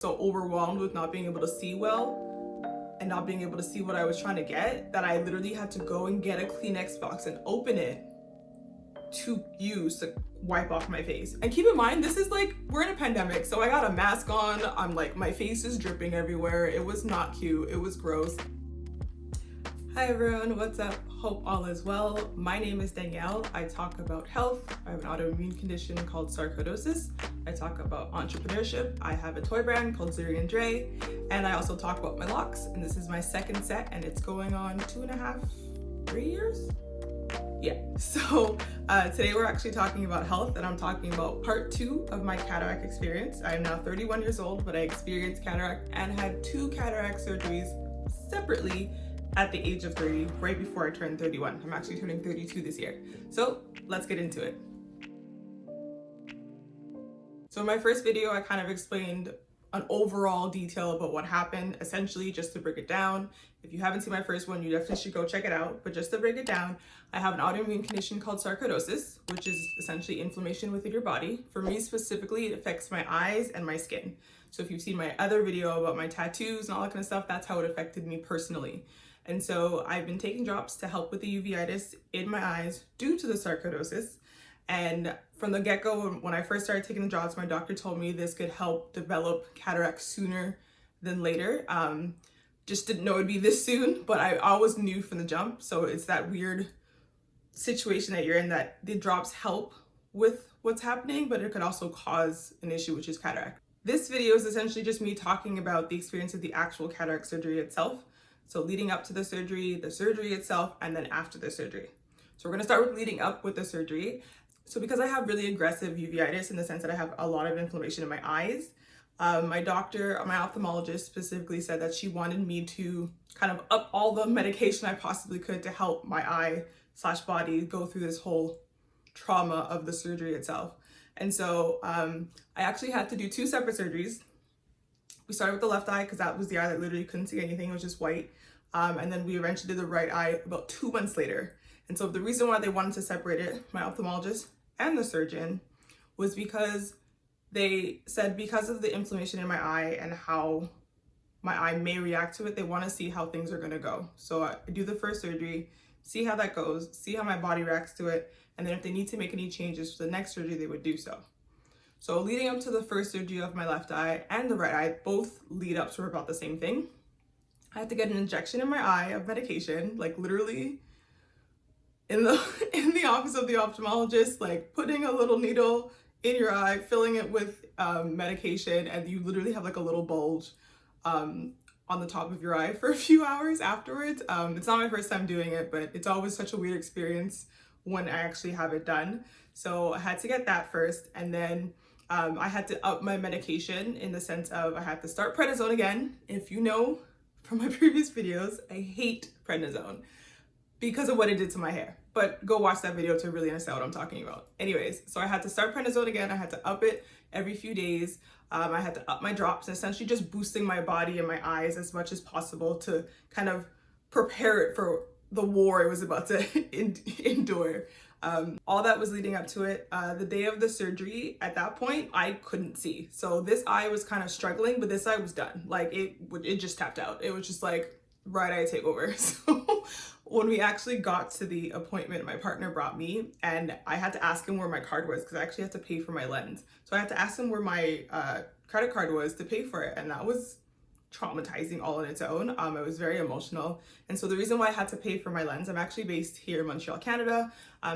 so overwhelmed with not being able to see well and not being able to see what I was trying to get that I literally had to go and get a Kleenex box and open it to use to wipe off my face. And keep in mind, this is like, we're in a pandemic, so I got a mask on. I'm like, my face is dripping everywhere. It was not cute. It was gross. Hi everyone, what's up? Hope all is well. My name is Danielle. I talk about health. I have an autoimmune condition called sarcoidosis. I talk about entrepreneurship. I have a toy brand called Zuri & Dre. And I also talk about my locks. And this is my second set and it's going on 2.5, 3 years? Yeah, so today we're actually talking about health and I'm talking about part 2 of my cataract experience. I am now 31 years old, but I experienced cataract and had 2 cataract surgeries separately at the age of 30, right before I turned 31. I'm actually turning 32 this year. So let's get into it. So in my first video, I kind of explained an overall detail about what happened, essentially just to break it down. If you haven't seen my first one, you definitely should go check it out. But just to break it down, I have an autoimmune condition called sarcoidosis, which is essentially inflammation within your body. For me specifically, it affects my eyes and my skin. So if you've seen my other video about my tattoos and all that kind of stuff, that's how it affected me personally. And so I've been taking drops to help with the uveitis in my eyes due to the sarcoidosis. And from the get-go, when I first started taking the drops, my doctor told me this could help develop cataract sooner than later. Just didn't know it'd be this soon, but I always knew from the jump. So it's that weird situation that you're in, that the drops help with what's happening, but it could also cause an issue, which is cataract. This video is essentially just me talking about the experience of the actual cataract surgery itself. So leading up to the surgery itself, and then after the surgery. So we're gonna start with leading up with the surgery. So because I have really aggressive uveitis in the sense that I have a lot of inflammation in my eyes, my doctor, my ophthalmologist specifically said that she wanted me to kind of up all the medication I possibly could to help my eye/body go through this whole trauma of the surgery itself. And so I actually had to do 2 separate surgeries. We started with the left eye because that was the eye that literally couldn't see anything, it was just white. And then we eventually did the right eye about 2 months later. And so the reason why they wanted to separate it, my ophthalmologist and the surgeon, was because they said because of the inflammation in my eye and how my eye may react to it, they want to see how things are going to go. So I do the first surgery, see how that goes, see how my body reacts to it, and then if they need to make any changes for the next surgery, they would do so. So leading up to the first surgery of my left eye and the right eye, both lead ups were about the same thing. I had to get an injection in my eye of medication, like literally in the office of the ophthalmologist, like putting a little needle in your eye, filling it with medication, and you literally have like a little bulge on the top of your eye for a few hours afterwards. It's not my first time doing it, but it's always such a weird experience when I actually have it done. So I had to get that first, and then I had to up my medication in the sense of I had to start prednisone again. If you know from my previous videos, I hate prednisone because of what it did to my hair. But go watch that video to really understand what I'm talking about. Anyways, so I had to start prednisone again. I had to up it every few days. I had to up my drops, essentially just boosting my body and my eyes as much as possible to kind of prepare it for the war it was about to endure. All that was leading up to it. The day of the surgery, at that point, I couldn't see. So this eye was kind of struggling, but this eye was done. Like it just tapped out. It was just like, right eye take over. So when we actually got to the appointment, my partner brought me and I had to ask him where my card was because I actually had to pay for my lens. So I had to ask him where my credit card was to pay for it. And that was traumatizing all on its own. It was very emotional. And so the reason why I had to pay for my lens, I'm actually based here in Montreal, Canada.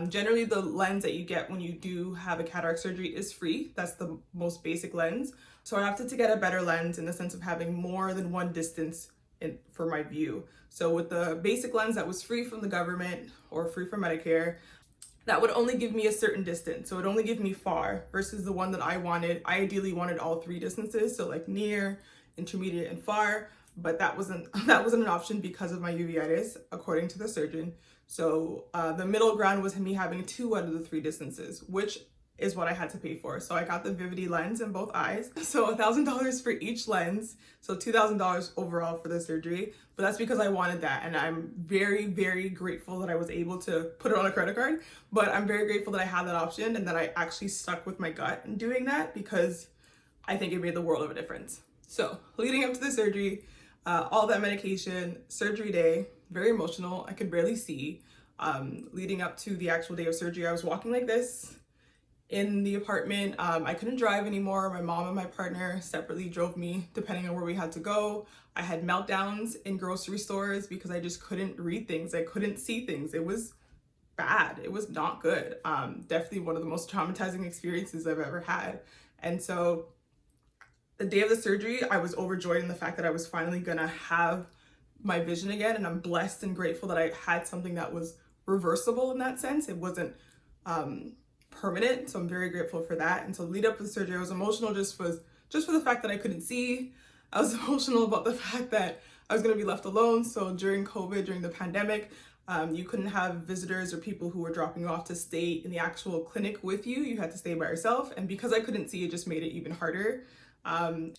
Generally the lens that you get when you do have a cataract surgery is free. That's the most basic lens. So I opted to get a better lens in the sense of having more than one distance for my view. So with the basic lens that was free from the government or free from Medicare, that would only give me a certain distance. So it would only give me far versus the one that I wanted. I ideally wanted all 3 distances. So like near, intermediate, and far, but that wasn't an option because of my uveitis, according to the surgeon. So the middle ground was me having 2 out of the 3 distances, which is what I had to pay for. So I got the Vivity lens in both eyes. So $1,000 for each lens. So $2,000 overall for the surgery. But that's because I wanted that. And I'm very, very grateful that I was able to put it on a credit card. But I'm very grateful that I had that option and that I actually stuck with my gut in doing that because I think it made the world of a difference. So leading up to the surgery, all that medication, surgery day, very emotional. I could barely see. Leading up to the actual day of surgery, I was walking like this in the apartment. I couldn't drive anymore. My mom and my partner separately drove me depending on where we had to go. I had meltdowns in grocery stores because I just couldn't read things. I couldn't see things. It was bad. It was not good. Definitely one of the most traumatizing experiences I've ever had. And so the day of the surgery, I was overjoyed in the fact that I was finally gonna have my vision again. And I'm blessed and grateful that I had something that was reversible in that sense. It wasn't permanent. So I'm very grateful for that. And so lead up to the surgery, I was emotional just for the fact that I couldn't see. I was emotional about the fact that I was gonna be left alone. So during COVID, during the pandemic, you couldn't have visitors or people who were dropping you off to stay in the actual clinic with you. You had to stay by yourself. And because I couldn't see, it just made it even harder.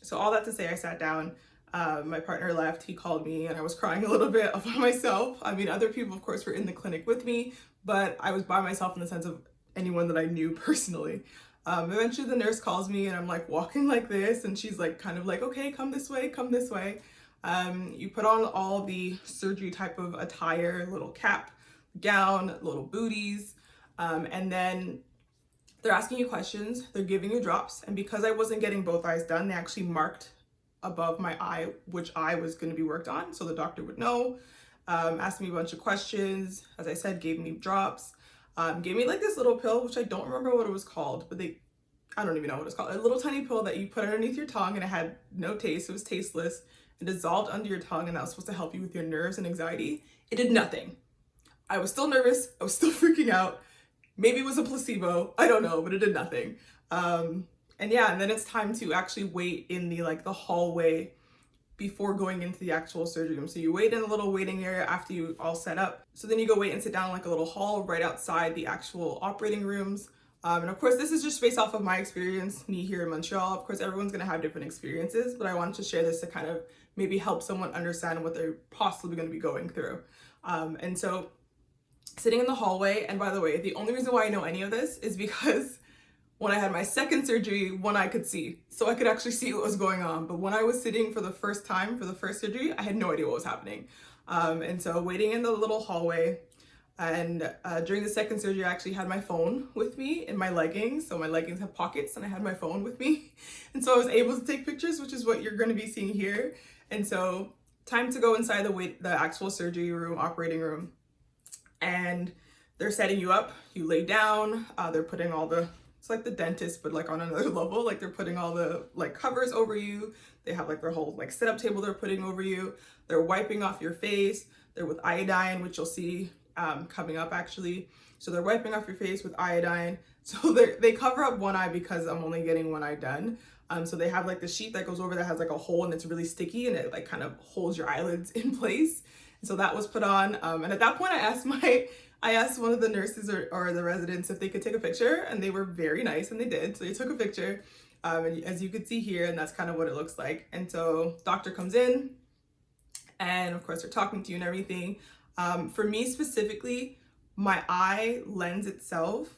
So all that to say, I sat down, my partner left, he called me, and I was crying a little bit by myself. I mean, other people, of course, were in the clinic with me, but I was by myself in the sense of anyone that I knew personally. Eventually the nurse calls me and I'm like walking like this, and she's like, kind of like, okay, come this way, come this way. You put on all the surgery type of attire, little cap, gown, little booties, and then they're asking you questions, they're giving you drops. And because I wasn't getting both eyes done, they actually marked above my eye which eye was going to be worked on, so the doctor would know. Asked me a bunch of questions, as I said, gave me drops, gave me like this little pill, which I don't remember what it was called, but I don't even know what it's called. A little tiny pill that you put underneath your tongue, and it had no taste, it was tasteless. It dissolved under your tongue, and that was supposed to help you with your nerves and anxiety. It did nothing. I was still nervous, I was still freaking out. Maybe it was a placebo, I don't know, but it did nothing. And then it's time to actually wait in the hallway before going into the actual surgery room. So you wait in a little waiting area after you all set up. So then you go wait and sit down in like a little hall right outside the actual operating rooms. And of course, this is just based off of my experience, me here in Montreal. Of course, everyone's gonna have different experiences, but I wanted to share this to kind of maybe help someone understand what they're possibly gonna be going through. And so sitting in the hallway, and by the way, the only reason why I know any of this is because when I had my second surgery, one eye could see. So I could actually see what was going on. But when I was sitting for the first time, for the first surgery, I had no idea what was happening. And so waiting in the little hallway, and during the second surgery, I actually had my phone with me in my leggings. So my leggings have pockets, and I had my phone with me. And so I was able to take pictures, which is what you're gonna be seeing here. And so time to go inside the actual surgery room, operating room. And they're setting you up, you lay down, they're putting all it's like the dentist, but like on another level, like they're putting all the like covers over you. They have like their whole like sit-up table they're putting over you. They're wiping off your face. They're with iodine, which you'll see coming up actually. So they're wiping off your face with iodine. So they cover up one eye because I'm only getting one eye done. So they have like the sheet that goes over that has like a hole, and it's really sticky, and it like kind of holds your eyelids in place. So that was put on, and at that point I asked one of the nurses or the residents if they could take a picture, and they were very nice, and they did. So they took a picture, and as you could see here, and that's kind of what it looks like. And so doctor comes in, and of course they're talking to you and everything. For me specifically, my eye lens itself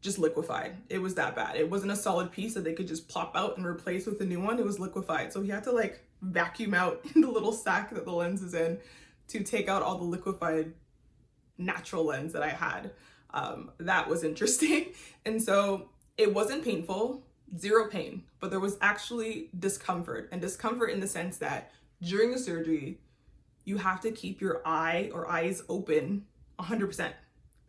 just liquefied. It was that bad. It wasn't a solid piece that they could just plop out and replace with a new one. It was liquefied. So he had to like vacuum out in the little sack that the lens is in to take out all the liquefied natural lens that I had. That was interesting. And so it wasn't painful, zero pain, but there was actually discomfort, and discomfort in the sense that during the surgery, you have to keep your eye or eyes open 100%.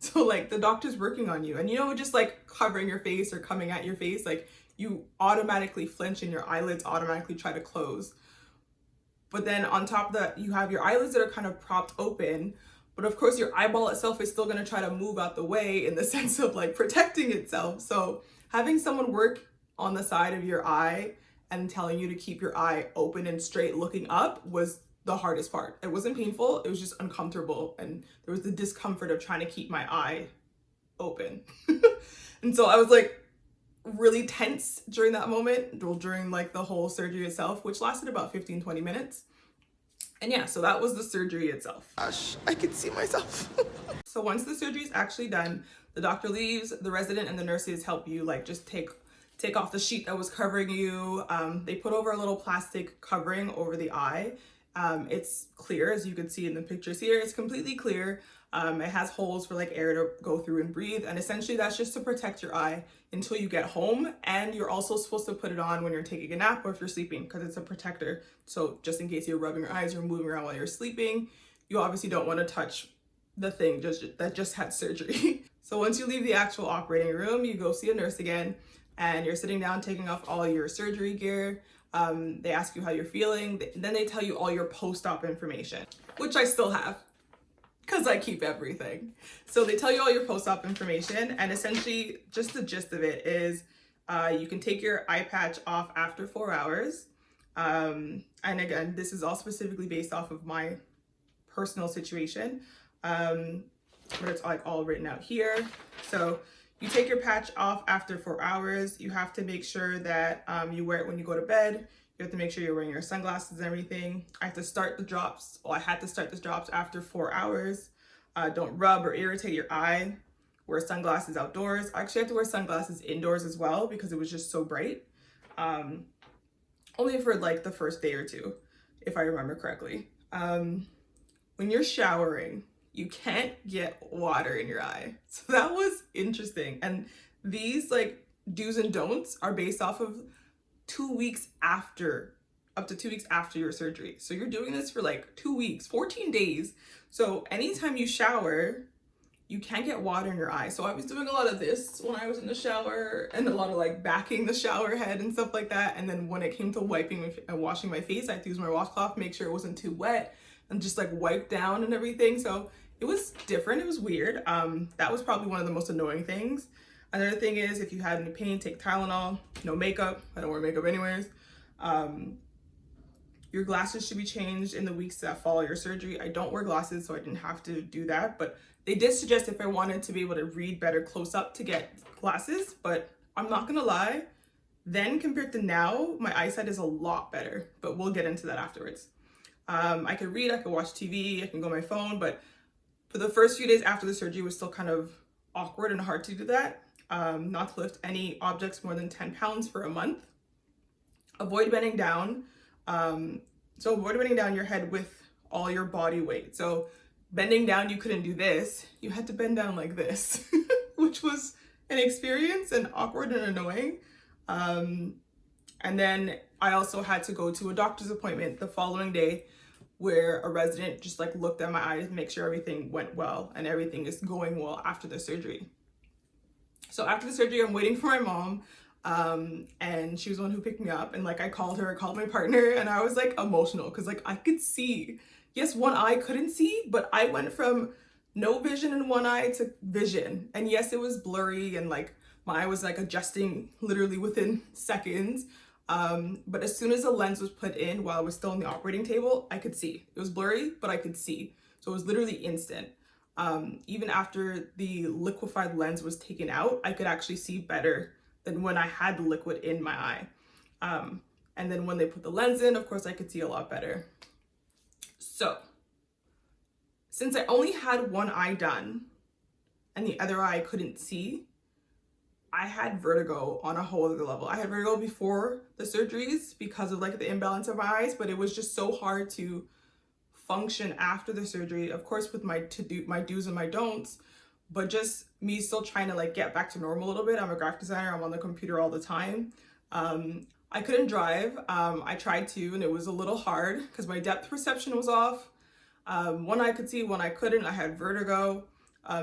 So like the doctor's working on you, and just like covering your face or coming at your face, like you automatically flinch and your eyelids automatically try to close. But then on top of that, you have your eyelids that are kind of propped open, but of course your eyeball itself is still going to try to move out the way in the sense of like protecting itself. So having someone work on the side of your eye and telling you to keep your eye open and straight looking up was the hardest part. It wasn't painful, it was just uncomfortable, and there was the discomfort of trying to keep my eye open. And so I was like really tense during that moment, during like the whole surgery itself, which lasted about 15-20 minutes. And yeah, so that was the surgery itself. Gosh, I could see myself. So once the surgery is actually done, the doctor leaves, the resident and the nurses help you like just take take off the sheet that was covering you. They put over a little plastic covering over the eye. It's clear, as you can see in the pictures here. It's completely clear. It has holes for like air to go through and breathe, and essentially that's just to protect your eye until you get home. And you're also supposed to put it on when you're taking a nap or if you're sleeping, because it's a protector. So just in case you're rubbing your eyes or moving around while you're sleeping, you obviously don't want to touch the thing that just had surgery. So once you leave the actual operating room, you go see a nurse again, and you're sitting down taking off all your surgery gear. They ask you how you're feeling, then they tell you all your post-op information, which I still have because I keep everything. So they tell you all your post-op information, and essentially just the gist of it is you can take your eye patch off after 4 hours. And again, this is all specifically based off of my personal situation, but it's like all written out here. So you take your patch off after 4 hours. You have to make sure that you wear it when you go to bed. You have to make sure you're wearing your sunglasses and everything. I have to start the drops. Well, I had to start the drops after 4 hours. Don't rub or irritate your eye. Wear sunglasses outdoors. I actually have to wear sunglasses indoors as well because it was just so bright. Only for like the first day or two, if I remember correctly. When you're showering, you can't get water in your eye. So that was interesting. And these like do's and don'ts are based off of 2 weeks after, up to 2 weeks after your surgery. So you're doing this for like 2 weeks, 14 days. So anytime you shower, you can't get water in your eye. So I was doing a lot of this when I was in the shower, and a lot of like backing the shower head and stuff like that. And then when it came to wiping and washing my face, I had to use my washcloth, make sure it wasn't too wet, and just like wipe down and everything. So it was different. It was weird. That was probably one of the most annoying things. Another thing is, if you had any pain, take Tylenol. No makeup. I don't wear makeup anyways. Your glasses should be changed in the weeks that follow your surgery. I don't wear glasses, so I didn't have to do that. But they did suggest if I wanted to be able to read better close up to get glasses. But I'm not gonna lie, then compared to now, my eyesight is a lot better. But we'll get into that afterwards. I could read, I could watch TV, I can go on my phone, but for the first few days after the surgery, it was still kind of awkward and hard to do that. Not to lift any objects more than 10 pounds for a month. Avoid bending down. So avoid bending down your head with all your body weight. So bending down, you couldn't do this. You had to bend down like this, which was an experience and awkward and annoying. And then I also had to go to a doctor's appointment the following day, where a resident just like looked at my eyes to make sure everything went well and everything is going well after the surgery. So after the surgery, I'm waiting for my mom, and she was the one who picked me up, and like I called my partner, and I was like emotional because like I could see. Yes, one eye couldn't see, but I went from no vision in one eye to vision. And yes, it was blurry, and like my eye was like adjusting literally within seconds. But as soon as the lens was put in while I was still on the operating table, I could see. It was blurry, but I could see. So it was literally instant. Even after the liquefied lens was taken out, I could actually see better than when I had the liquid in my eye. And then when they put the lens in, of course, I could see a lot better. So since I only had one eye done and the other eye I couldn't see, I had vertigo on a whole other level. I had vertigo before the surgeries because of like the imbalance of my eyes, but it was just so hard to function after the surgery. Of course, with my do's and my don'ts, but just me still trying to like get back to normal a little bit. I'm a graphic designer. I'm on the computer all the time. I couldn't drive. I tried to, and it was a little hard because my depth perception was off. One eye could see, one eye couldn't. I had vertigo.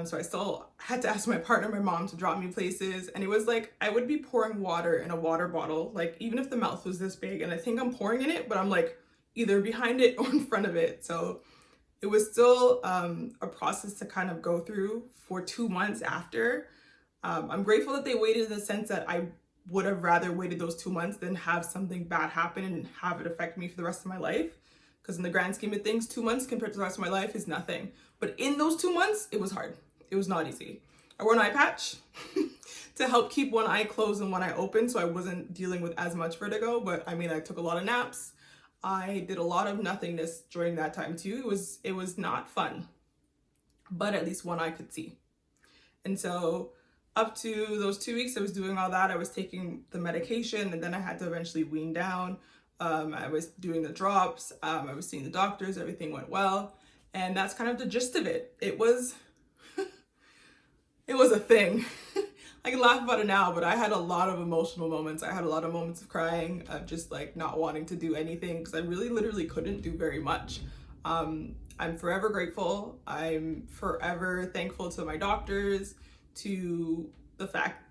So I still had to ask my partner, my mom, to drop me places. And it was like, I would be pouring water in a water bottle, like even if the mouth was this big, and I think I'm pouring in it, but I'm like either behind it or in front of it. So it was still a process to kind of go through for 2 months after. I'm grateful that they waited, in the sense that I would have rather waited those 2 months than have something bad happen and have it affect me for the rest of my life. Because in the grand scheme of things, 2 months compared to the rest of my life is nothing. But in those 2 months, it was hard. It was not easy. I wore an eye patch to help keep one eye closed and one eye open, so I wasn't dealing with as much vertigo. But I mean, I took a lot of naps. I did a lot of nothingness during that time too. It was not fun, but at least one eye could see. And so up to those 2 weeks I was doing all that, I was taking the medication, and then I had to eventually wean down. I was doing the drops, I was seeing the doctors, everything went well. And that's kind of the gist of it. It was a thing. I can laugh about it now, but I had a lot of emotional moments. I had a lot of moments of crying, of just like not wanting to do anything, because I really literally couldn't do very much. I'm forever grateful. I'm forever thankful to my doctors, to the fact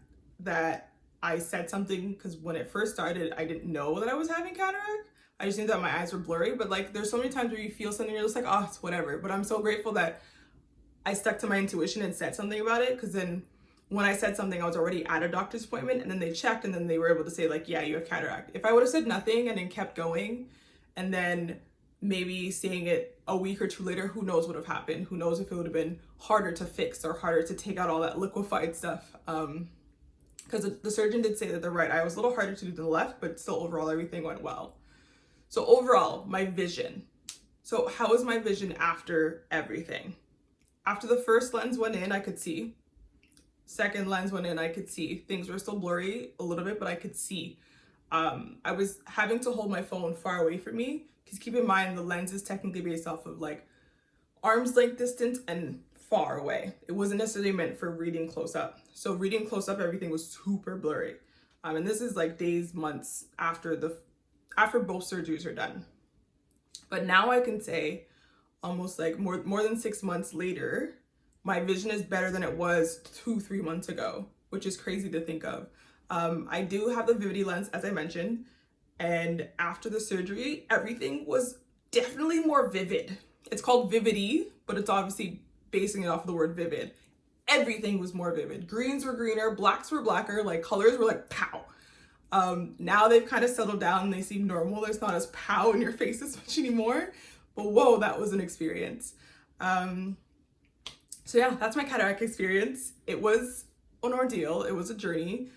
that I said something, because when it first started, I didn't know that I was having cataract. I just knew that my eyes were blurry, but like there's so many times where you feel something, you're just like, oh, it's whatever. But I'm so grateful that I stuck to my intuition and said something about it, because then when I said something, I was already at a doctor's appointment, and then they checked, and then they were able to say like, yeah, you have cataract. If I would have said nothing and then kept going, and then maybe seeing it a week or two later, who knows what would have happened? Who knows if it would have been harder to fix or harder to take out all that liquefied stuff. Because the surgeon did say that the right eye was a little harder to do than the left, but still overall everything went well. So overall, my vision. So how is my vision after everything? After the first lens went in, I could see. Second lens went in, I could see. Things were still blurry a little bit, but I could see. I was having to hold my phone far away from me, because keep in mind, the lens is technically based off of like arm's length distance and far away. It wasn't necessarily meant for reading close up. So reading close up, everything was super blurry. And this is like days, months after both surgeries are done. But now I can say, almost like more than 6 months later, my vision is better than it was 2-3 months ago, which is crazy to think of. I do have the Vivity lens, as I mentioned, and after the surgery, everything was definitely more vivid. It's called Vivity, but it's obviously basing it off of the word vivid. Everything was more vivid. Greens were greener, blacks were blacker, like colors were like pow. Now they've kind of settled down and they seem normal. There's not as pow in your face as much anymore, but whoa, that was an experience. So yeah, that's my cataract experience. It was an ordeal. It was a journey.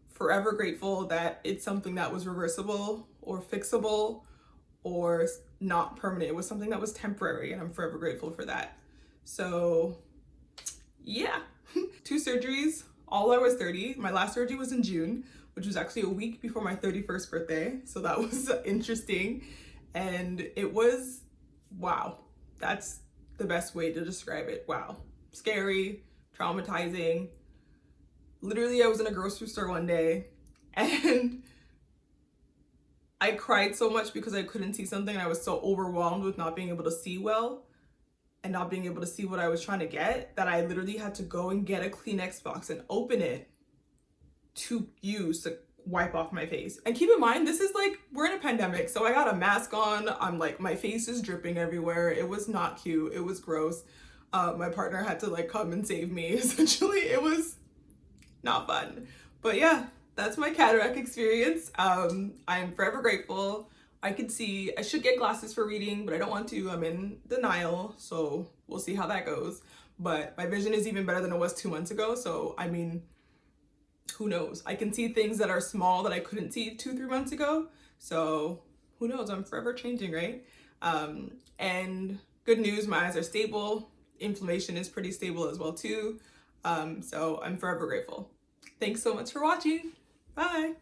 Forever grateful that it's something that was reversible or fixable or not permanent. It was something that was temporary, and I'm forever grateful for that. So yeah, 2 surgeries, all I was 30. My last surgery was in June, which was actually a week before my 31st birthday. So that was interesting. And it was, wow, that's the best way to describe it. Wow, scary, traumatizing. Literally, I was in a grocery store one day and I cried so much because I couldn't see something, and I was so overwhelmed with not being able to see well and not being able to see what I was trying to get, that I literally had to go and get a Kleenex box and open it to use to wipe off my face. And keep in mind, this is like, we're in a pandemic, so I got a mask on. I'm like, my face is dripping everywhere. It was not cute. It was gross. My partner had to like come and save me. Essentially, it was not fun. But yeah, that's my cataract experience. I'm forever grateful. I could see, I should get glasses for reading, but I don't want to. I'm in denial, so we'll see how that goes. But my vision is even better than it was 2 months ago. So I mean, who knows? I can see things that are small that I couldn't see 2-3 months ago. So who knows? I'm forever changing, right? And good news, my eyes are stable. Inflammation is pretty stable as well too. So I'm forever grateful. Thanks so much for watching. Bye.